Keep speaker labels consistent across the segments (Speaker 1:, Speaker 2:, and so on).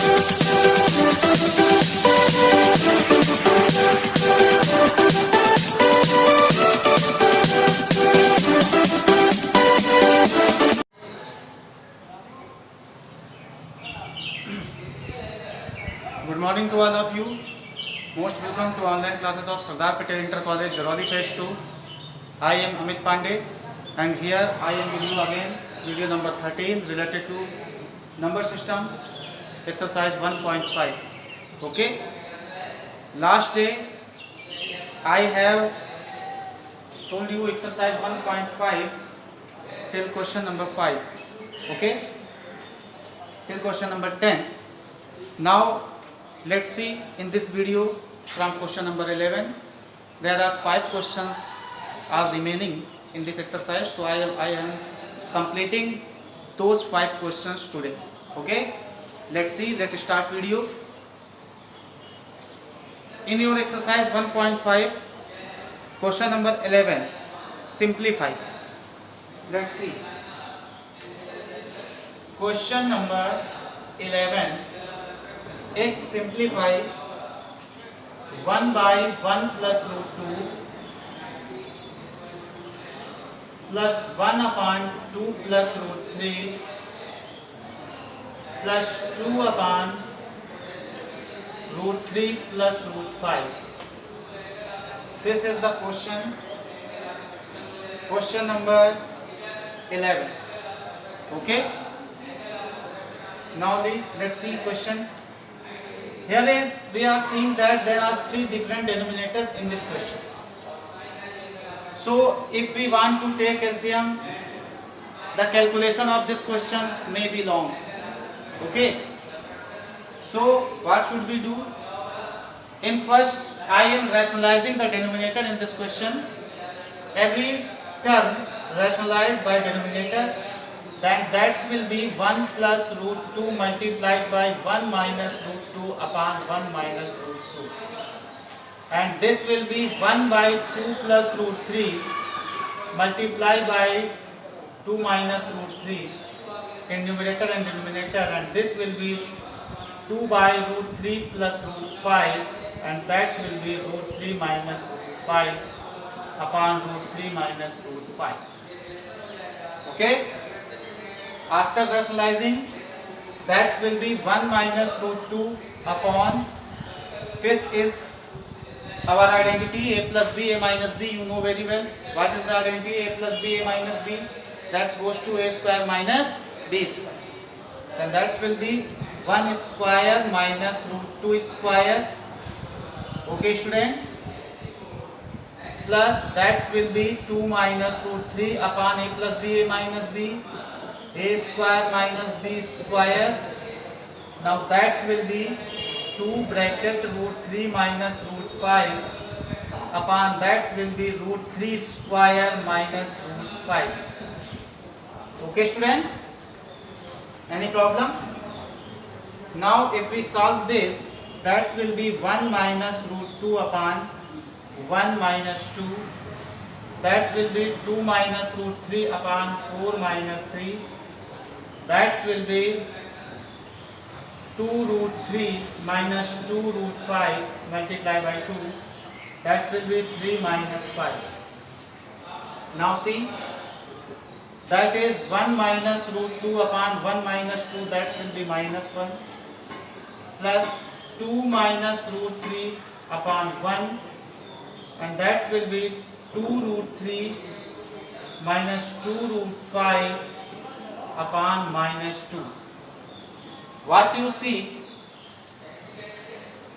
Speaker 1: Good morning to all of you. Most welcome to online classes of Sardar Patel Inter College, Jaroli Phase 2. I am Amit Pandey and here I am with you again video number 13 related to number system exercise 1.5. Okay. Last day I have told you exercise 1.5 till question number 5. Okay. Till question number 10. Now let's see in this video from question number 11. There are 5 questions are remaining in this exercise, so I am completing those 5 questions today. Okay, let's see. Let's start video. In your exercise 1.5, question number 11, simplify. Let's see. Question number 11. X simplify 1 by 1 plus root 2 plus 1 upon 2 plus root 3 plus 2 upon root 3 plus root 5. This is the question. Question number 11. Okay. Now let's see question. Here is, we are seeing that there are 3 different denominators in this question. So if we want to take LCM, the calculation of these questions may be long. Okay. So what should we do? In first, I am rationalizing the denominator in this question. Every term rationalized by denominator, then that will be 1 plus root 2 multiplied by 1 minus root 2 upon 1 minus root 2. And this will be 1 by 2 plus root 3 multiplied by 2 minus root 3 in numerator and denominator, and this will be 2 by root 3 plus root 5, and that will be root 3 minus root 5 upon root 3 minus root 5. Okay. After rationalizing, that will be 1 minus root 2 upon, this is our identity a plus b, a minus b, you know very well. What is the identity a plus b, a minus b? That goes to a square minus b square. Then that will be 1 square minus root 2 square. Okay students. Plus that will be 2 minus root 3 upon a plus b, a minus b. A square minus b square. Now that will be 2 bracket root 3 minus root 5 upon that will be root 3 square minus root 5. Okay students? Any problem? Now if we solve this, that will be 1 minus root 2 upon 1 minus 2. That will be 2 minus root 3 upon 4 minus 3. That will be 2 root 3 minus 2 root 5 multiplied by 2. That will be 3 minus 5. Now see, that is 1 minus root 2 upon 1 minus 2, that will be minus 1, plus 2 minus root 3 upon 1, and that will be 2 root 3 minus 2 root 5 upon minus 2. What you see,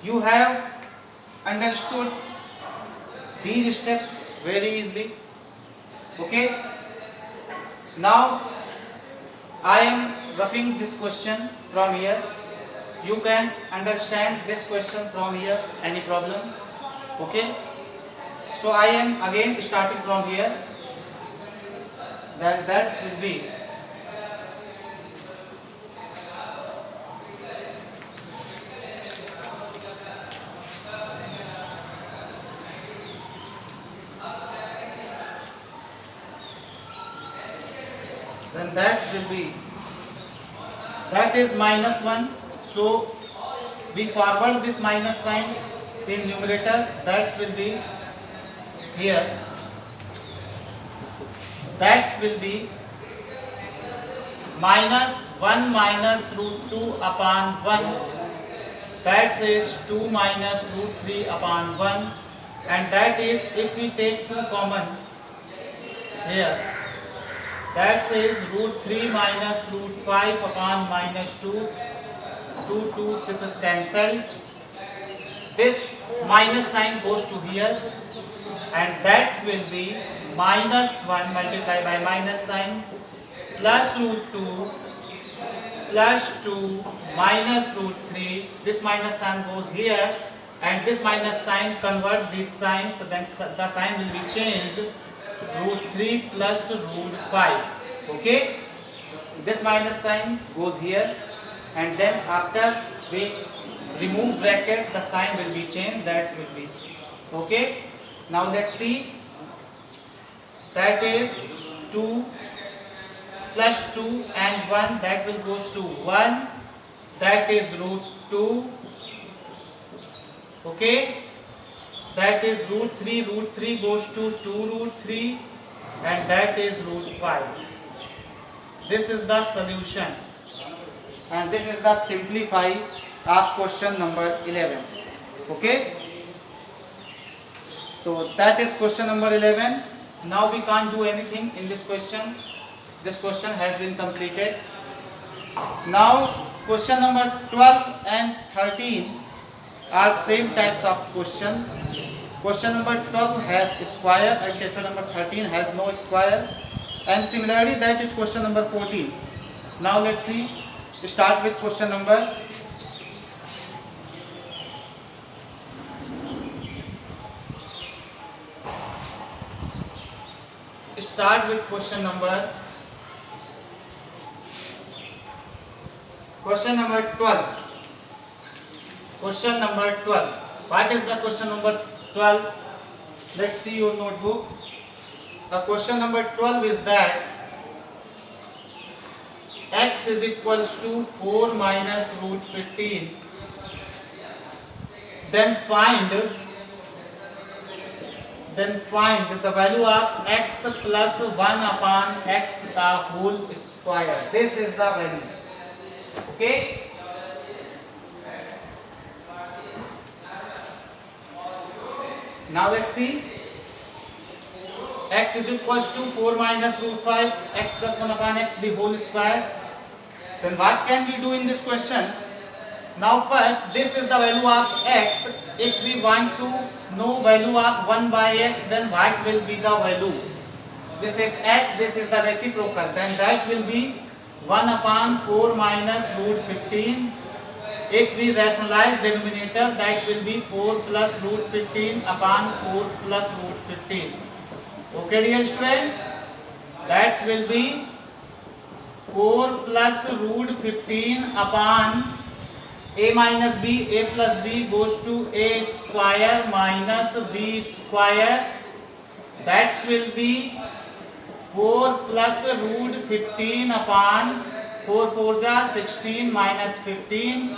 Speaker 1: you have understood these steps very easily. Okay. Now I am roughing this question from here. You can understand this question from here. Any problem? Okay. So I am again starting from here. That will be then that will be, that is minus 1. So we forward this minus sign in numerator. That will be here. That will be minus 1 minus root 2 upon 1. That is 2 minus root 3 upon 1. And that is, if we take 2 common here, that is root 3 minus root 5 upon minus 2. 2, this is cancelled. This minus sign goes to here, and that will be minus 1 multiplied by minus sign plus root 2 plus 2 minus root 3. This minus sign goes here, and this minus sign convert these signs, so then the sign will be changed, root 3 plus root 5. Okay, this minus sign goes here, and then after we remove bracket, the sign will be changed. That will be okay. Now let's see. That is 2 plus 2 and 1, that will goes to 1. That is root 2. Okay, that is root 3. Root 3 goes to 2 root 3, and that is root 5. This is the solution, and this is the simplify of question number 11. Okay, so that is question number 11. Now we can't do anything in this question. This question has been completed. Now question number 12 and 13 are same types of questions. Question number 12 has square and question number 13 has no square, and similarly that is question number 14. Now let's see. Start with question number question number 12. Question number 12. What is the question number 12? Let's see your notebook. The question number 12 is that x is equals to 4 minus root 15. Then find the value of x plus 1 upon x the whole square. This is the value. Okay. Now let's see. X is equals to 4 minus root 5, x plus 1 upon x the whole square. Then what can we do in this question? Now first, this is the value of x. If we want to know value of 1 by x, then what will be the value? This is x, this is the reciprocal. Then that will be 1 upon 4 minus root 15. If we rationalize denominator, that will be 4 plus root 15 upon 4 plus root 15. Okay dear students, that will be 4 plus root 15 upon a minus b. A plus b goes to a square minus b square. That will be 4 plus root 15 upon 4 4 ja 16 minus 15.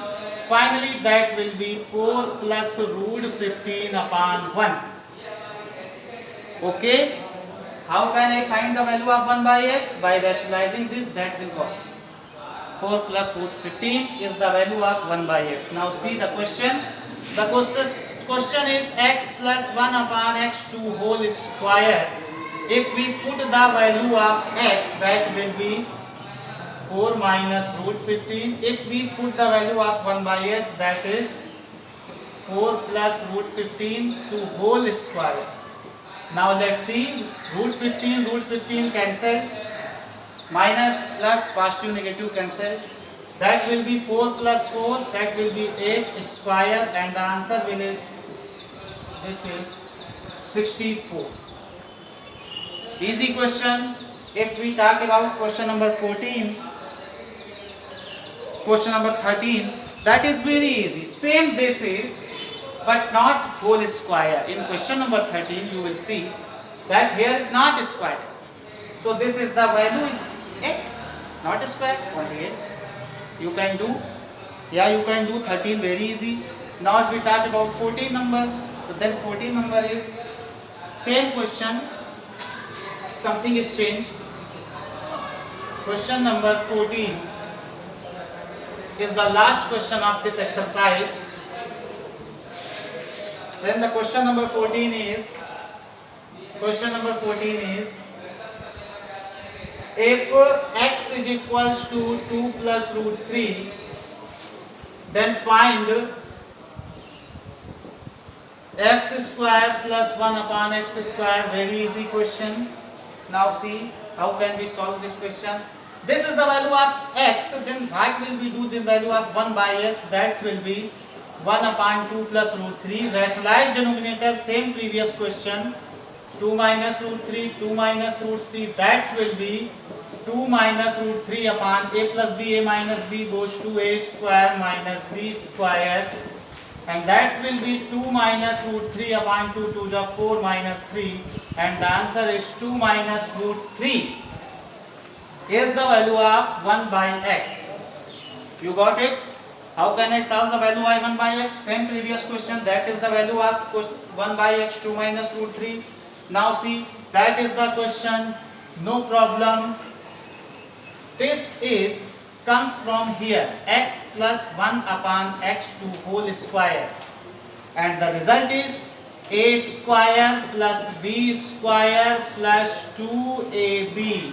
Speaker 1: Finally that will be 4 plus root 15 upon 1. Okay. How can I find the value of 1 by x? By rationalizing this, that will go. 4 plus root 15 is the value of 1 by x. Now see the question. The question is x plus 1 upon x to whole square. If we put the value of x, that will be 4 minus root 15. If we put the value of 1 by x, that is 4 plus root 15 to whole square. Now let's see. Root 15 cancel. Minus plus positive negative cancel. That will be 4 plus 4. That will be 8 square, and the answer will be, this is 64. Easy question. If we talk about question number 14, question number 13, that is very easy. Same basis, but not whole square. In question number 13, you will see that here is not square. So this is the value is 8, not square, only 8. You can do Yeah, you can do 13 very easy. Now if we talk about 14 number, then 14 number is same question, something is changed. Question number 14 is the last question of this exercise. Then the question number 14 is if x is equals to 2 plus root 3, then find x square plus 1 upon x square. Very easy question. Now see how can we solve this question. This is the value of x, then what will we do the value of 1 by x? That will be 1 upon 2 plus root 3. Rationalized denominator, same previous question. 2 minus root 3, 2 minus root 3, that will be 2 minus root 3 upon a plus b, a minus b goes to a square minus b square, and that will be 2 minus root 3 upon 2, 2 is 4 minus 3, and the answer is 2 minus root 3 is the value of 1 by x. You got it? How can I solve the value of 1 by x? Same previous question, that is the value of 1 by x, 2 minus root 3. Now see, that is the question, no problem. This comes from here, x plus 1 upon x2 whole square, and the result is a square plus b square plus 2ab.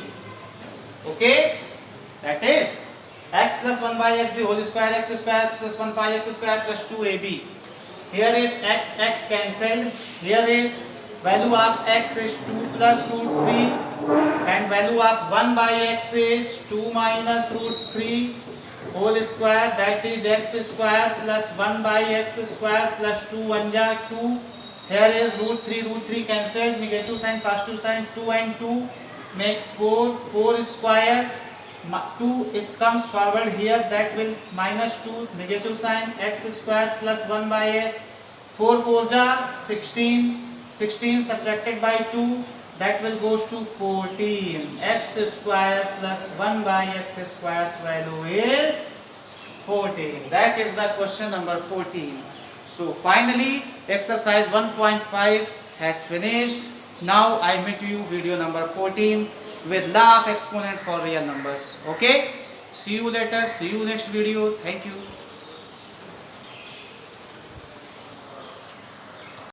Speaker 1: Okay, that is x plus 1 by x the whole square, x square plus 1 by x square plus 2ab. Here is x cancelled. Here is value of x is 2 plus root 3, and value of 1 by x is 2 minus root 3 whole square, that is x square plus 1 by x square plus 2 1 ja 2. Here is root 3 cancelled, negative sign, positive sign, 2 and 2 makes 4, 4 square, 2 is comes forward here, that will minus 2, negative sign, x square plus 1 by x, 4 4 ja 16, 16 subtracted by 2, that will goes to 14. X square plus 1 by x square's value is 14. That is the question number 14. So finally exercise 1.5 has finished. Now I meet you video number 14 with law of exponent for real numbers. Okay, see you later, see you next video. Thank you.